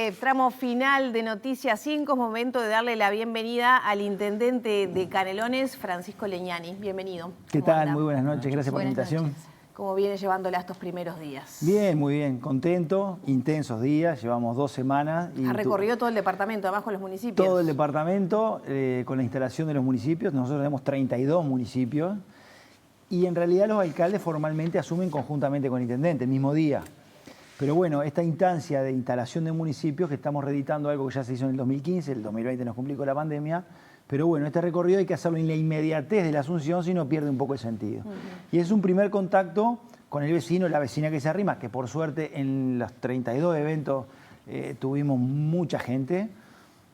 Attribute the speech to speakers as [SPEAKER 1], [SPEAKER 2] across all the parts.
[SPEAKER 1] este tramo final de Noticias 5 es momento de darle la bienvenida al intendente de Canelones, Francisco Leñani. Bienvenido.
[SPEAKER 2] ¿Qué tal? Muy buenas noches, gracias por la invitación.
[SPEAKER 1] ¿Cómo viene llevándola estos primeros días?
[SPEAKER 2] Bien, muy bien, contento, intensos días, llevamos 2 semanas.
[SPEAKER 1] Ha recorrido todo el departamento, además con los municipios.
[SPEAKER 2] Todo el departamento, con la instalación de los municipios. Nosotros tenemos 32 municipios y en realidad los alcaldes formalmente asumen conjuntamente con el intendente el mismo día. Pero bueno, esta instancia de instalación de municipios, que estamos reeditando algo que ya se hizo en el 2015, el 2020 nos complicó la pandemia, pero bueno, este recorrido hay que hacerlo en la inmediatez de la asunción, si no pierde un poco el sentido. Y es un primer contacto con el vecino, la vecina que se arrima, que por suerte en los 32 eventos tuvimos mucha gente,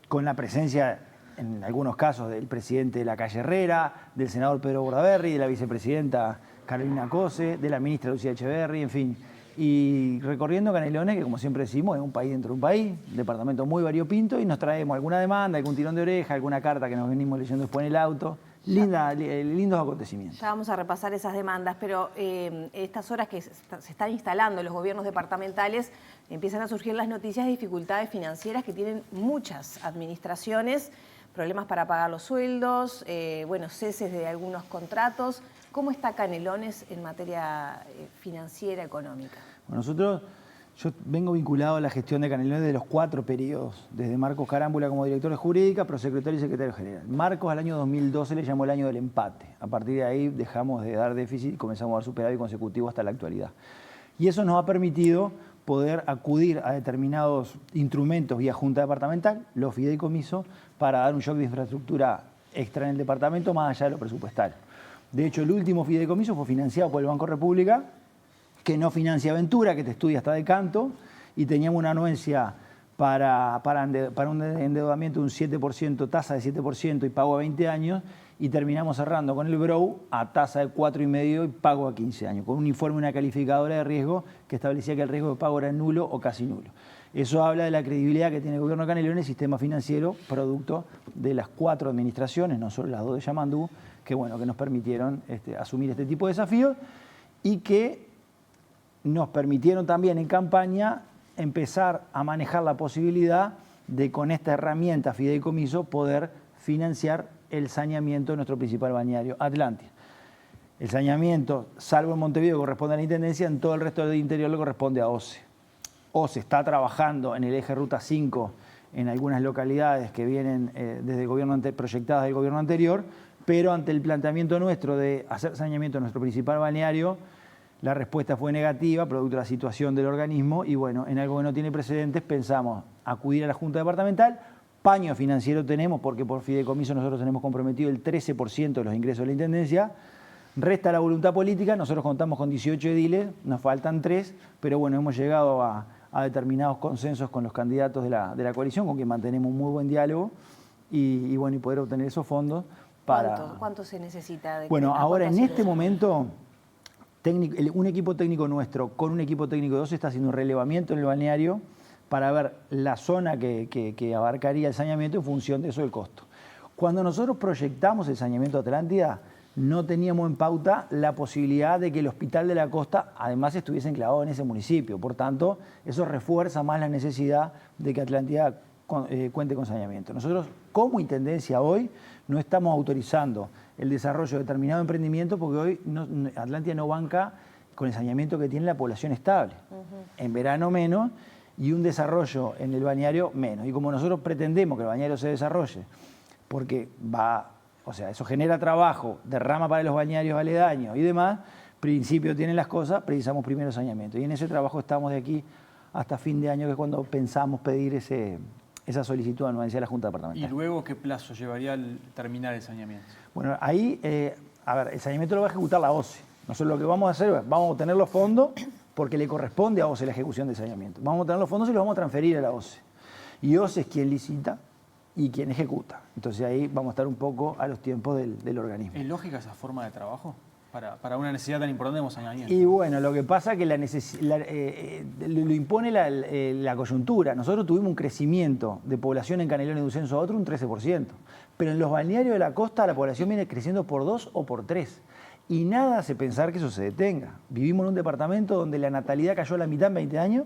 [SPEAKER 2] con la presencia, en algunos casos, del presidente de la calle Herrera, del senador Pedro Bordaberry, de la vicepresidenta Carolina Cose, de la ministra Lucía Echeverri, en fin. Y recorriendo Canelones, que como siempre decimos, es un país dentro de un país, un departamento muy variopinto, y nos traemos alguna demanda, algún tirón de oreja, alguna carta que nos venimos leyendo después en el auto. Lindos acontecimientos.
[SPEAKER 1] Ya vamos a repasar esas demandas, pero estas horas que se están instalando los gobiernos departamentales, empiezan a surgir las noticias de dificultades financieras que tienen muchas administraciones, problemas para pagar los sueldos, bueno, ceses de algunos contratos. ¿Cómo está Canelones en materia financiera, económica? Bueno,
[SPEAKER 2] yo vengo vinculado a la gestión de Canelones de los 4 periodos, desde Marcos Carámbula como director de jurídica, prosecretario y secretario general. Marcos al año 2012 le llamó el año del empate. A partir de ahí dejamos de dar déficit y comenzamos a dar superávit consecutivo hasta la actualidad. Y eso nos ha permitido poder acudir a determinados instrumentos vía Junta Departamental, los fideicomisos, para dar un shock de infraestructura extra en el departamento más allá de lo presupuestario. De hecho, el último fideicomiso fue financiado por el Banco República, que no financia Aventura, que te estudia hasta de canto, y teníamos una anuencia para un endeudamiento de un 7%, tasa de 7% y pago a 20 años, y terminamos cerrando con el BROU a tasa de 4,5 y pago a 15 años, con un informe, una calificadora de riesgo que establecía que el riesgo de pago era nulo o casi nulo. Eso habla de la credibilidad que tiene el gobierno de Canelones, el sistema financiero, producto de las 4 administraciones, no solo las 2 de Yamandú, que bueno, que nos permitieron asumir este tipo de desafíos y que nos permitieron también en campaña empezar a manejar la posibilidad de con esta herramienta fideicomiso poder financiar el saneamiento de nuestro principal balneario, Atlántida. El saneamiento, salvo en Montevideo, corresponde a la Intendencia, en todo el resto del interior le corresponde a OCE. OCE está trabajando en el eje Ruta 5 en algunas localidades que vienen desde el gobierno proyectadas del gobierno anterior, pero ante el planteamiento nuestro de hacer saneamiento en nuestro principal balneario, la respuesta fue negativa, producto de la situación del organismo, y bueno, en algo que no tiene precedentes pensamos acudir a la Junta Departamental. Paño financiero tenemos porque por fideicomiso nosotros tenemos comprometido el 13% de los ingresos de la Intendencia. Resta la voluntad política, nosotros contamos con 18 ediles, nos faltan 3, pero bueno, hemos llegado a determinados consensos con los candidatos de la coalición, con quien mantenemos un muy buen diálogo, y bueno, y poder obtener esos fondos para...
[SPEAKER 1] ¿Cuánto se necesita?
[SPEAKER 2] Bueno, ahora en este momento, un equipo técnico nuestro con un equipo técnico de OCE está haciendo un relevamiento en el balneario para ver la zona que abarcaría el saneamiento en función de eso el costo. Cuando nosotros proyectamos el saneamiento de Atlántida, no teníamos en pauta la posibilidad de que el Hospital de la Costa además estuviese enclavado en ese municipio. Por tanto, eso refuerza más la necesidad de que Atlántida cuente con saneamiento. Nosotros, como Intendencia hoy, no estamos autorizando el desarrollo de determinado emprendimiento porque hoy Atlántida no banca con el saneamiento que tiene la población estable. En verano menos y un desarrollo en el balneario menos. Y como nosotros pretendemos que el balneario se desarrolle porque eso genera trabajo, derrama para los balnearios aledaños y demás, principio tienen las cosas, precisamos primero saneamiento. Y en ese trabajo estamos de aquí hasta fin de año, que es cuando pensamos pedir esa solicitud de anuencia a la Junta Departamental.
[SPEAKER 3] ¿Y luego qué plazo llevaría al terminar el saneamiento?
[SPEAKER 2] Bueno, ahí, el saneamiento lo va a ejecutar la OCE. Nosotros lo que vamos a hacer es, vamos a obtener los fondos porque le corresponde a OCE la ejecución del saneamiento. Vamos a obtener los fondos y los vamos a transferir a la OCE. Y OCE es quien licita y quien ejecuta. Entonces ahí vamos a estar un poco a los tiempos del organismo.
[SPEAKER 3] ¿Es lógica esa forma de trabajo para una necesidad tan importante como saneamiento?
[SPEAKER 2] Y bueno, lo que pasa es que lo impone la coyuntura. Nosotros tuvimos un crecimiento de población en Canelones de un censo a otro un 13%. Pero en los balnearios de la costa la población viene creciendo por 2 o por 3. Y nada hace pensar que eso se detenga. Vivimos en un departamento donde la natalidad cayó a la mitad en 20 años,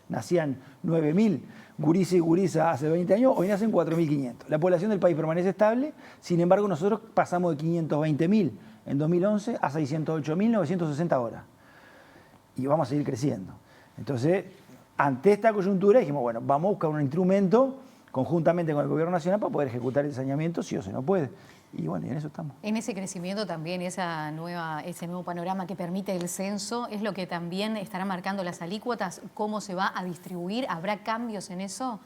[SPEAKER 2] nacían 9.000 gurises y gurisas hace 20 años, hoy nacen 4.500. La población del país permanece estable, sin embargo nosotros pasamos de 520.000 en 2011 a 608.960 ahora. Y vamos a seguir creciendo. Entonces, ante esta coyuntura dijimos, bueno, vamos a buscar un instrumento conjuntamente con el Gobierno Nacional para poder ejecutar el saneamiento, sí o se no puede. Y bueno, y en eso estamos.
[SPEAKER 4] En ese crecimiento también, ese nuevo panorama que permite el censo, ¿es lo que también estará marcando las alícuotas? ¿Cómo se va a distribuir? ¿Habrá cambios en eso?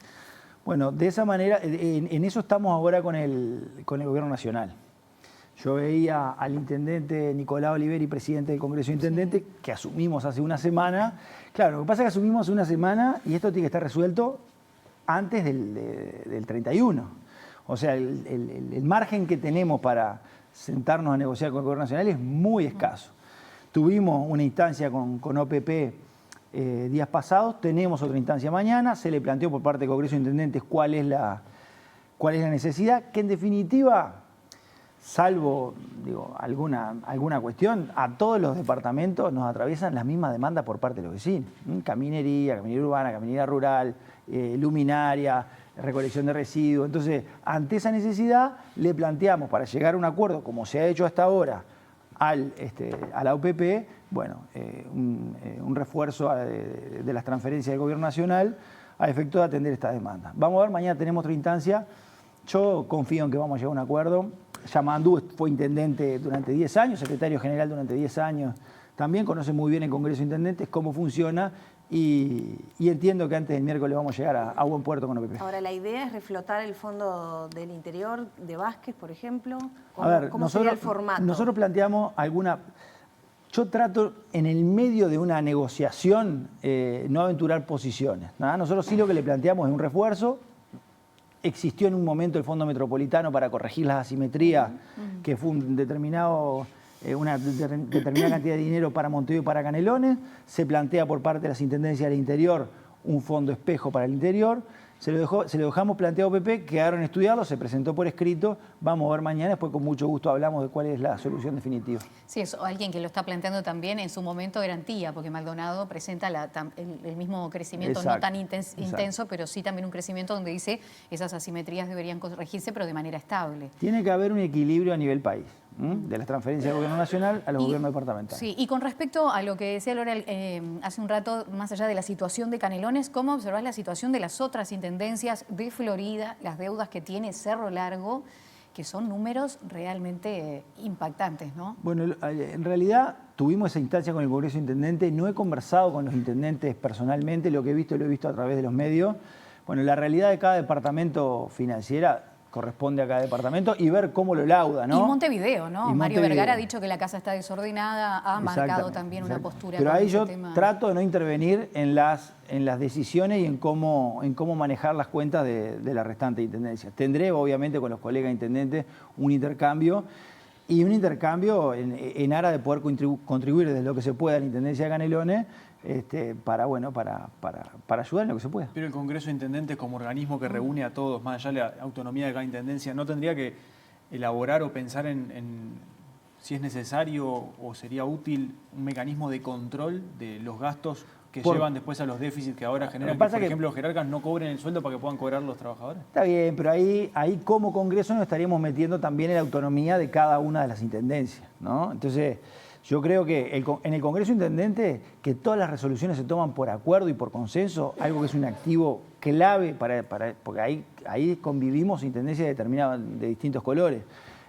[SPEAKER 2] Bueno, de esa manera, en eso estamos ahora con el Gobierno Nacional. Yo veía al intendente Nicolás Oliveri, presidente del Congreso de Intendentes, que asumimos hace una semana. Claro, lo que pasa es que asumimos hace una semana y esto tiene que estar resuelto antes del 31. O sea, el margen que tenemos para sentarnos a negociar con el Gobierno Nacional es muy escaso. Tuvimos una instancia con OPP días pasados, tenemos otra instancia mañana, se le planteó por parte del Congreso de Intendentes cuál es la necesidad, que en definitiva, salvo alguna cuestión, a todos los departamentos nos atraviesan las mismas demandas por parte de los vecinos. Caminería urbana, caminería rural, luminaria, recolección de residuos. Entonces, ante esa necesidad, le planteamos para llegar a un acuerdo, como se ha hecho hasta ahora, a la OPP, bueno, un refuerzo de las transferencias del Gobierno Nacional a efecto de atender esta demanda. Vamos a ver, mañana tenemos otra instancia. Yo confío en que vamos a llegar a un acuerdo. Yamandú fue intendente durante 10 años, secretario general durante 10 años. También conoce muy bien el Congreso de Intendentes cómo funciona y entiendo que antes del miércoles vamos a llegar a buen puerto con OPP.
[SPEAKER 1] Ahora, la idea es reflotar el fondo del interior de Vázquez, por ejemplo. ¿Cómo sería el formato?
[SPEAKER 2] Nosotros planteamos alguna... Yo trato en el medio de una negociación no aventurar posiciones. ¿Nada? Nosotros sí lo que le planteamos es un refuerzo. Existió en un momento el Fondo Metropolitano para corregir las asimetrías, que fue una determinada cantidad de dinero para Montevideo y para Canelones. Se plantea por parte de las Intendencias del Interior un fondo espejo para el interior. Se lo dejamos planteado a OPP, quedaron en estudiarlo, se presentó por escrito. Vamos a ver mañana, después con mucho gusto hablamos de cuál es la solución definitiva.
[SPEAKER 4] Sí, es alguien que lo está planteando también en su momento era Antía, porque Maldonado presenta el mismo crecimiento, exacto, no tan intenso, pero sí también un crecimiento donde dice esas asimetrías deberían corregirse, pero de manera estable.
[SPEAKER 2] Tiene que haber un equilibrio a nivel país, de las transferencias del Gobierno Nacional a los gobiernos departamentales.
[SPEAKER 4] Sí, y con respecto a lo que decía Laura hace un rato, más allá de la situación de Canelones, ¿cómo observás la situación de las otras intendencias de Florida, las deudas que tiene Cerro Largo, que son números realmente impactantes, ¿no?
[SPEAKER 2] Bueno, en realidad tuvimos esa instancia con el Congreso de Intendentes, no he conversado con los intendentes personalmente, lo que he visto lo he visto a través de los medios. Bueno, la realidad de cada departamento financiera corresponde a cada departamento y ver cómo lo lauda, ¿no?
[SPEAKER 4] Y Montevideo, ¿no? Mario Vergara ha dicho que la casa está desordenada, ha marcado también una postura.
[SPEAKER 2] Pero ahí yo trato de no intervenir en las decisiones y en cómo manejar las cuentas de la restante intendencia. Tendré, obviamente, con los colegas intendentes un intercambio en aras de poder contribuir desde lo que se pueda a la Intendencia de Canelones para ayudar en lo que se pueda.
[SPEAKER 3] Pero el Congreso de Intendentes, como organismo que reúne a todos, más allá de la autonomía de cada intendencia, ¿no tendría que elaborar o pensar en si es necesario o sería útil un mecanismo de control de los gastos que llevan después a los déficits que ahora generan, que, por ejemplo, los jerarcas no cobren el sueldo para que puedan cobrar los trabajadores?
[SPEAKER 2] Está bien, pero ahí como Congreso nos estaríamos metiendo también en la autonomía de cada una de las intendencias, ¿no? Entonces, yo creo que en el Congreso Intendente, que todas las resoluciones se toman por acuerdo y por consenso, algo que es un activo clave porque ahí convivimos intendencias determinadas de distintos colores.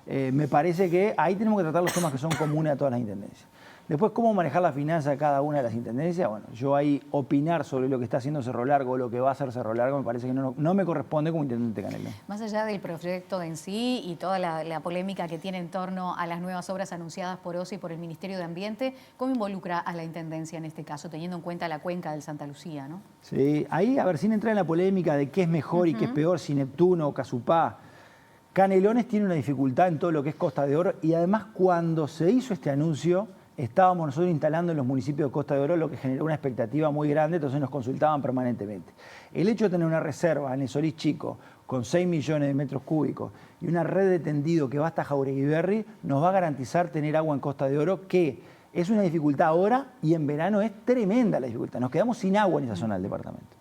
[SPEAKER 2] Me parece que ahí tenemos que tratar los temas que son comunes a todas las intendencias. Después, cómo manejar la finanza de cada una de las intendencias, bueno, yo ahí opinar sobre lo que está haciendo Cerro Largo o lo que va a hacer Cerro Largo me parece que no me corresponde como intendente Canelones.
[SPEAKER 4] Más allá del proyecto en sí y toda la polémica que tiene en torno a las nuevas obras anunciadas por OSI y por el Ministerio de Ambiente, ¿cómo involucra a la intendencia en este caso, teniendo en cuenta la cuenca del Santa Lucía, ¿no?
[SPEAKER 2] Sí, ahí, a ver, sin entrar en la polémica de qué es mejor y qué es peor, si Neptuno o Casupá, Canelones tiene una dificultad en todo lo que es Costa de Oro y además cuando se hizo este anuncio estábamos nosotros instalando en los municipios de Costa de Oro, lo que generó una expectativa muy grande, entonces nos consultaban permanentemente. El hecho de tener una reserva en el Solís Chico con 6 millones de metros cúbicos y una red de tendido que va hasta Jauregui Berry nos va a garantizar tener agua en Costa de Oro que Es una dificultad ahora y en verano es tremenda la dificultad. Nos quedamos sin agua en esa zona del departamento.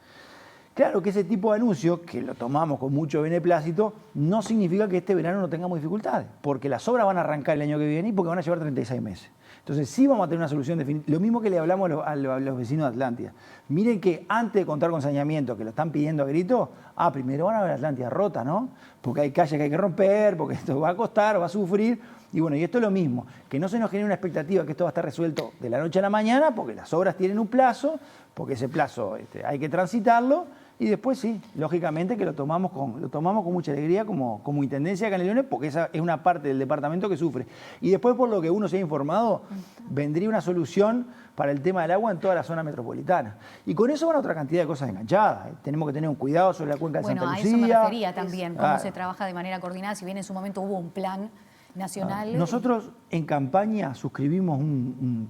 [SPEAKER 2] Claro que ese tipo de anuncios, que lo tomamos con mucho beneplácito, no significa que este verano no tengamos dificultades, porque las obras van a arrancar el año que viene y porque van a llevar 36 meses. Entonces sí vamos a tener una solución definitiva. Lo mismo que le hablamos a los vecinos de Atlántida. Miren que antes de contar con saneamiento, que lo están pidiendo a grito, primero van a ver Atlántida rota, ¿no? Porque hay calles que hay que romper, porque esto va a costar, va a sufrir. Y bueno, y esto es lo mismo, que no se nos genere una expectativa que esto va a estar resuelto de la noche a la mañana, porque las obras tienen un plazo, porque ese plazo hay que transitarlo. Y después sí, lógicamente que lo tomamos con mucha alegría como Intendencia de Canelones, porque esa es una parte del departamento que sufre. Y después, por lo que uno se ha informado, vendría una solución para el tema del agua en toda la zona metropolitana. Y con eso van otra cantidad de cosas enganchadas. Tenemos que tener un cuidado sobre la cuenca de Santa Lucía.
[SPEAKER 4] Bueno, a eso me refería también, cómo se trabaja de manera coordinada, si bien en su momento hubo un plan nacional.
[SPEAKER 2] Nosotros en campaña suscribimos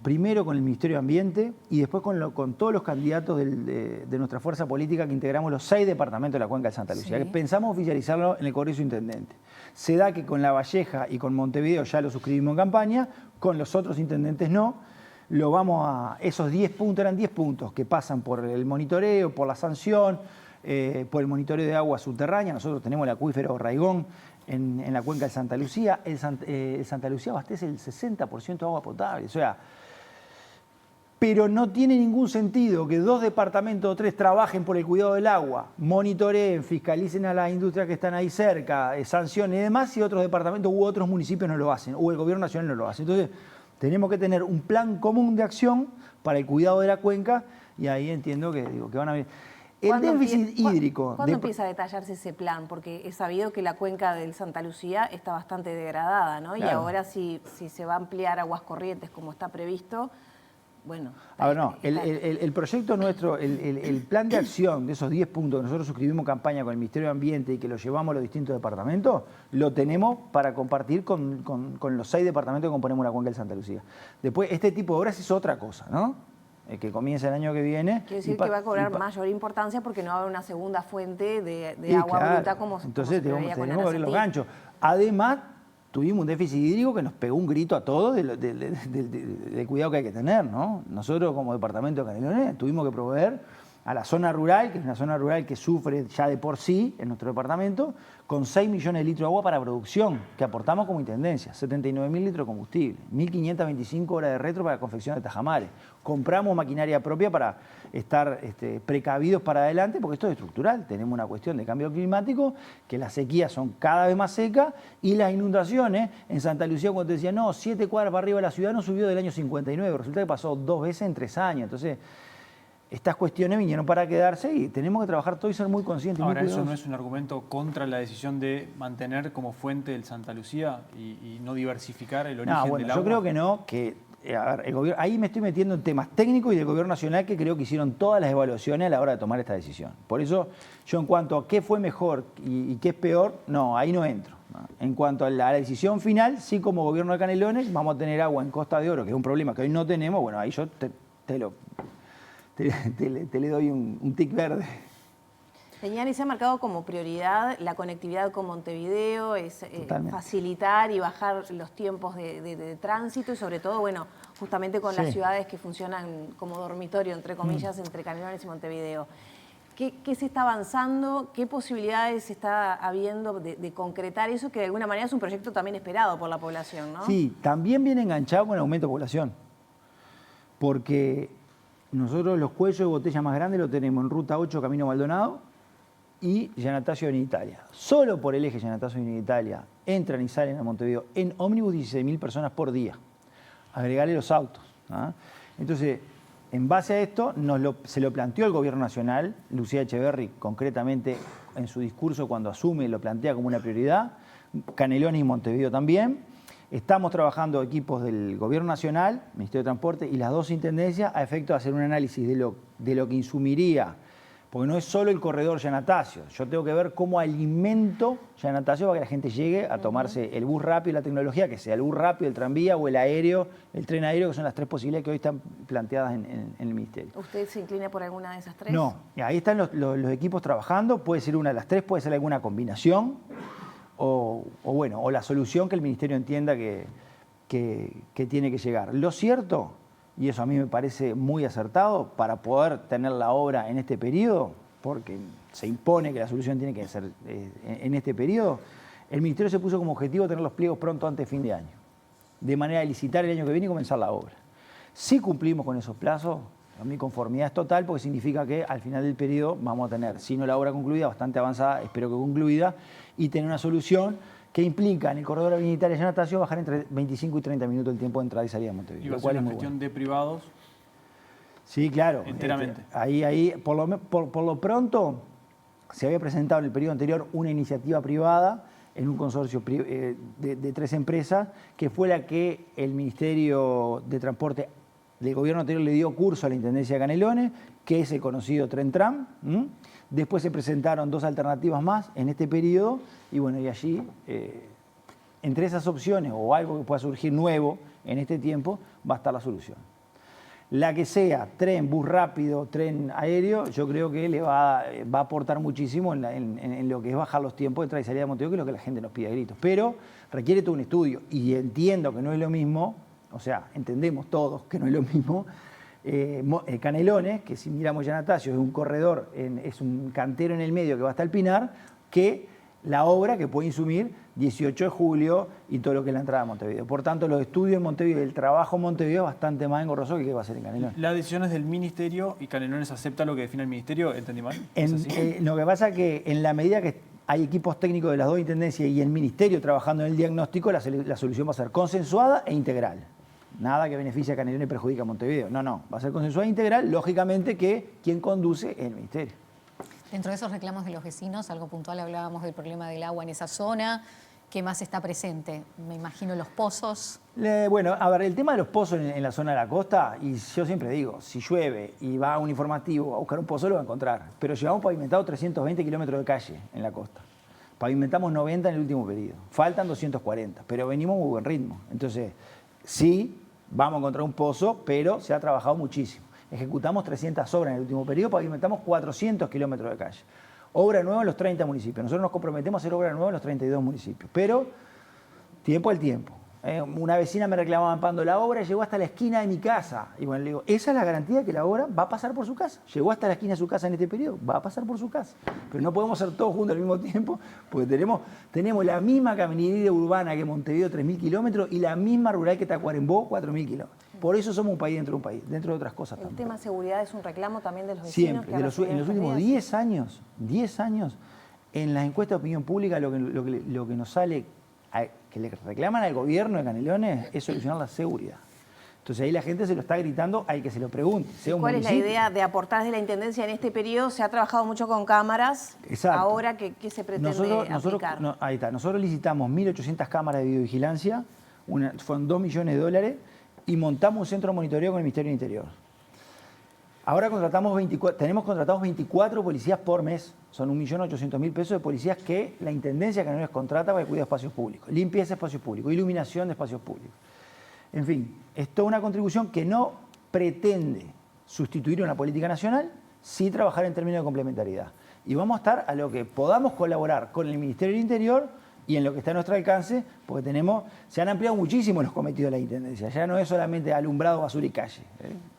[SPEAKER 2] primero con el Ministerio de Ambiente y después con todos los candidatos de nuestra fuerza política que integramos los 6 departamentos de la cuenca de Santa Lucía, que pensamos oficializarlo en el Congreso Intendente. Se da que con La Valleja y con Montevideo ya lo suscribimos en campaña, con los otros intendentes no. Lo vamos a, esos 10 puntos eran 10 puntos que pasan por el monitoreo, por la sanción, por el monitoreo de agua subterránea. Nosotros tenemos el acuífero Raigón en la cuenca de Santa Lucía. El Santa Lucía abastece el 60% de agua potable. O sea, pero no tiene ningún sentido que 2 departamentos o 3 trabajen por el cuidado del agua, monitoreen, fiscalicen a las industrias que están ahí cerca, sancionen y demás, y otros departamentos u otros municipios no lo hacen, o el gobierno nacional no lo hace. Entonces, tenemos que tener un plan común de acción para el cuidado de la cuenca y ahí entiendo que van a venir. El déficit hídrico.
[SPEAKER 1] ¿Cuándo empieza a detallarse ese plan? Porque es sabido que la cuenca del Santa Lucía está bastante degradada, ¿no? Claro. Y ahora si se va a ampliar aguas corrientes como está previsto, bueno.
[SPEAKER 2] A ver, no, el proyecto nuestro, el plan de acción de esos 10 puntos que nosotros suscribimos campaña con el Ministerio de Ambiente y que lo llevamos a los distintos departamentos, lo tenemos para compartir con los 6 departamentos que componemos la cuenca del Santa Lucía. Después, este tipo de obras es otra cosa, ¿no? Que comienza el año que viene.
[SPEAKER 1] Quiere decir que va a cobrar mayor importancia porque no va a haber una segunda fuente de agua bruta como
[SPEAKER 2] entonces tenemos que abrir los ganchos. Además, tuvimos un déficit hídrico que nos pegó un grito a todos del cuidado que hay que tener, ¿no? Nosotros como departamento de Canelones tuvimos que proveer a la zona rural, que es una zona rural que sufre ya de por sí en nuestro departamento, con 6 millones de litros de agua para producción, que aportamos como intendencia, 79.000 litros de combustible, 1.525 horas de retro para confección de tajamares. Compramos maquinaria propia para estar precavidos para adelante, porque esto es estructural. Tenemos una cuestión de cambio climático, que las sequías son cada vez más secas y las inundaciones. En Santa Lucía, cuando te decían, no, 7 cuadras para arriba de la ciudad no subió del año 59, resulta que pasó 2 veces en 3 años. Entonces, estas cuestiones vinieron para quedarse y tenemos que trabajar todo y ser muy conscientes.
[SPEAKER 3] Ahora,
[SPEAKER 2] muy
[SPEAKER 3] ¿eso no es un argumento contra la decisión de mantener como fuente el Santa Lucía y no diversificar el origen del agua?
[SPEAKER 2] Yo creo que no, a ver, el gobierno, ahí me estoy metiendo en temas técnicos y del gobierno nacional que creo que hicieron todas las evaluaciones a la hora de tomar esta decisión. Por eso yo en cuanto a qué fue mejor y qué es peor, no, ahí no entro. ¿No? En cuanto a la decisión final, sí como gobierno de Canelones vamos a tener agua en Costa de Oro, que es un problema que hoy no tenemos, bueno, ahí yo te le doy un tic verde.
[SPEAKER 1] Leñani, se ha marcado como prioridad la conectividad con Montevideo, es facilitar y bajar los tiempos de tránsito y sobre todo, bueno, justamente con las ciudades que funcionan como dormitorio, entre comillas, entre Canelones y Montevideo. ¿Qué se está avanzando? ¿Qué posibilidades está habiendo de concretar eso, que de alguna manera es un proyecto también esperado por la población, ¿no?
[SPEAKER 2] Sí, también viene enganchado con el aumento de población, porque nosotros los cuellos de botella más grandes los tenemos en Ruta 8, Camino Maldonado, y Giannatasio en Italia. Solo por el eje Giannatasio en Italia entran y salen a Montevideo en ómnibus 16.000 personas por día. Agregarle los autos. ¿Ah? Entonces, en base a esto, se lo planteó el gobierno nacional, Lucía Echeverri concretamente en su discurso cuando asume lo plantea como una prioridad, Canelones y Montevideo también. Estamos trabajando equipos del Gobierno Nacional, Ministerio de Transporte y las 2 intendencias a efecto de hacer un análisis de lo que insumiría, porque no es solo el corredor Giannatasio. Yo tengo que ver cómo alimento Giannatasio para que la gente llegue a tomarse el bus rápido y la tecnología, que sea el bus rápido, el tranvía o el aéreo, el tren aéreo, que son las 3 posibilidades que hoy están planteadas en el Ministerio.
[SPEAKER 1] ¿Usted se inclina por alguna de esas 3?
[SPEAKER 2] No, ahí están los equipos trabajando, puede ser una de las 3, puede ser alguna combinación. O la solución que el Ministerio entienda que que tiene que llegar. Lo cierto, y eso a mí me parece muy acertado, para poder tener la obra en este periodo, porque se impone que la solución tiene que ser en este periodo, el Ministerio se puso como objetivo tener los pliegos pronto antes de fin de año, de manera de licitar el año que viene y comenzar la obra. Si cumplimos con esos plazos, mi conformidad es total, porque significa que al final del periodo vamos a tener, si no la obra concluida, bastante avanzada, espero que concluida, y tener una solución que implica en el corredor Avenida Italia y Anastasio bajar entre 25 y 30 minutos el tiempo de entrada y salida de Montevideo.
[SPEAKER 3] ¿Y va a ser una gestión de privados?
[SPEAKER 2] Sí, claro.
[SPEAKER 3] Enteramente.
[SPEAKER 2] Ahí por lo pronto, se había presentado en el periodo anterior una iniciativa privada en un consorcio de 3 empresas, que fue la que el Ministerio de Transporte del gobierno anterior le dio curso a la Intendencia de Canelones, que es el conocido Tren-Tram. Después se presentaron 2 alternativas más en este periodo, y bueno, y allí, entre esas opciones o algo que pueda surgir nuevo en este tiempo, va a estar la solución. La que sea, tren, bus rápido, tren aéreo, yo creo que le va a aportar muchísimo en lo que es bajar los tiempos de entrada y salida de Montevideo, que es lo que la gente nos pide a gritos. Pero requiere todo un estudio, y entiendo que no es lo mismo, o sea, entendemos todos que no es lo mismo, Canelones, que si miramos ya Anastasio, es un corredor, es un cantero en el medio que va hasta el Pinar, que la obra que puede insumir 18 de julio y todo lo que es la entrada a Montevideo. Por tanto, los estudios en Montevideo y el trabajo en Montevideo es bastante más engorroso que va a ser en Canelones.
[SPEAKER 3] La decisión es del Ministerio y Canelones acepta lo que define el Ministerio, ¿entendí mal? ¿Es así?
[SPEAKER 2] Lo que pasa es que en la medida que hay equipos técnicos de las 2 intendencias y el Ministerio trabajando en el diagnóstico, la solución va a ser consensuada e integral. Nada que beneficie a Canelones y perjudique a Montevideo. No, va a ser consensuada e integral, lógicamente que quien conduce es el Ministerio.
[SPEAKER 4] Dentro de esos reclamos de los vecinos, algo puntual, hablábamos del problema del agua en esa zona. ¿Qué más está presente? Me imagino los pozos.
[SPEAKER 2] Bueno, a ver, el tema de los pozos en la zona de la costa, y yo siempre digo, si llueve y va a un informativo a buscar un pozo, lo va a encontrar. Pero llevamos pavimentado 320 kilómetros de calle en la costa. Pavimentamos 90 en el último periodo. Faltan 240, pero venimos a muy buen ritmo. Entonces, sí, vamos a encontrar un pozo, pero se ha trabajado muchísimo. Ejecutamos 300 obras en el último periodo, pavimentamos 400 kilómetros de calle. Obra nueva en los 30 municipios. Nosotros nos comprometemos a hacer obra nueva en los 32 municipios. Pero tiempo al tiempo. Una vecina me reclamaba Pando, la obra llegó hasta la esquina de mi casa. Y bueno, le digo, esa es la garantía de que la obra va a pasar por su casa. Llegó hasta la esquina de su casa en este periodo, va a pasar por su casa. Pero no podemos hacer todos juntos al mismo tiempo, porque tenemos la misma caminera urbana que Montevideo, 3.000 kilómetros, y la misma rural que Tacuarembó, 4.000 kilómetros. Por eso somos un país dentro de un país, dentro de otras cosas
[SPEAKER 1] El
[SPEAKER 2] también.
[SPEAKER 1] tema seguridad es un reclamo también de los vecinos.
[SPEAKER 2] Siempre, en los últimos 10 años, en las encuestas de opinión pública lo que nos sale, que le reclaman al gobierno de Canelones, es solucionar la seguridad. Entonces ahí la gente se lo está gritando, hay que se lo pregunte.
[SPEAKER 1] ¿Cuál es la idea de aportar desde la Intendencia en este periodo? Se ha trabajado mucho con cámaras.
[SPEAKER 2] Exacto.
[SPEAKER 1] Ahora, ¿qué se pretende aplicar?
[SPEAKER 2] Ahí está. Nosotros licitamos 1.800 cámaras de videovigilancia, fueron $2 millones, y montamos un centro de monitoreo con el Ministerio del Interior. Ahora tenemos contratados 24 policías por mes. Son 1.800.000 pesos de policías que la Intendencia de Canelones contrata para cuidar espacios públicos, limpieza de espacios públicos, iluminación de espacios públicos. En fin, es toda una contribución que no pretende sustituir una política nacional, sí trabajar en términos de complementariedad. Y vamos a estar a lo que podamos colaborar con el Ministerio del Interior y en lo que está a nuestro alcance, porque se han ampliado muchísimo los cometidos de la Intendencia. Ya no es solamente alumbrado, basura y calle.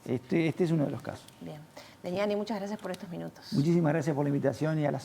[SPEAKER 2] Este es uno de los casos.
[SPEAKER 1] Bien. Leñani, muchas gracias por estos minutos.
[SPEAKER 2] Muchísimas gracias por la invitación y a las